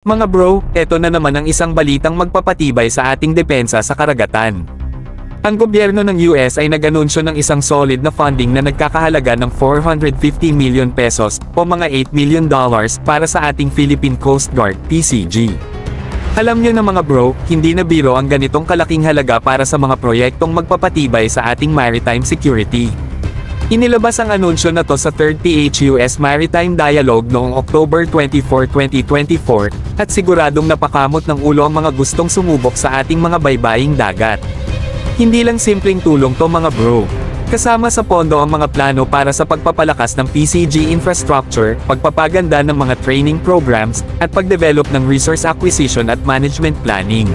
Mga bro, eto na naman ang isang balitang magpapatibay sa ating depensa sa karagatan. Ang gobyerno ng US ay nag-anunsyo ng isang solid na funding na nagkakahalaga ng 450 million pesos o mga $8 million para sa ating Philippine Coast Guard, PCG. Alam nyo na mga bro, hindi na biro ang ganitong kalaking halaga para sa mga proyektong magpapatibay sa ating maritime security. Inilabas ang anunsyo na to sa 3rd PH-US Maritime Dialogue noong October 24, 2024, at siguradong napakamot ng ulo ang mga gustong sumubok sa ating mga baybaying dagat. Hindi lang simpleng tulong to mga bro. Kasama sa pondo ang mga plano para sa pagpapalakas ng PCG infrastructure, pagpapaganda ng mga training programs, at pagdevelop ng resource acquisition at management planning.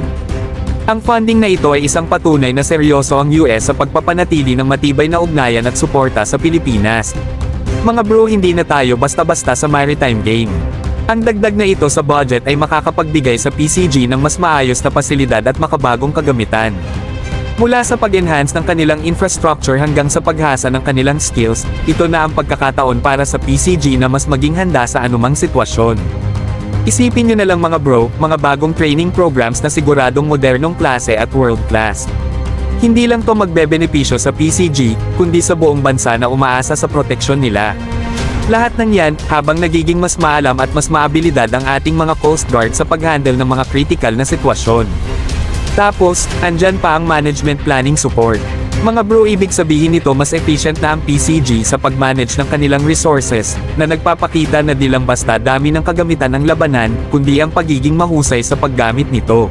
Ang funding na ito ay isang patunay na seryoso ang US sa pagpapanatili ng matibay na ugnayan at suporta sa Pilipinas. Mga bro, hindi na tayo basta-basta sa maritime game. Ang dagdag na ito sa budget ay makakapagbigay sa PCG ng mas maayos na pasilidad at makabagong kagamitan. Mula sa pag-enhance ng kanilang infrastructure hanggang sa paghasa ng kanilang skills, ito na ang pagkakataon para sa PCG na mas maging handa sa anumang sitwasyon. Isipin nyo na lang mga bro, mga bagong training programs na siguradong modernong klase at world class. Hindi lang to magbebenepisyo sa PCG, kundi sa buong bansa na umaasa sa proteksyon nila. Lahat ng yan, habang nagiging mas maalam at mas maabilidad ang ating mga Coast Guard sa pag-handle ng mga critical na sitwasyon. Tapos, andyan pa ang management planning support. Mga bro, ibig sabihin nito mas efficient na ang PCG sa pag-manage ng kanilang resources, na nagpapakita na di lang basta dami ng kagamitan ng labanan, kundi ang pagiging mahusay sa paggamit nito.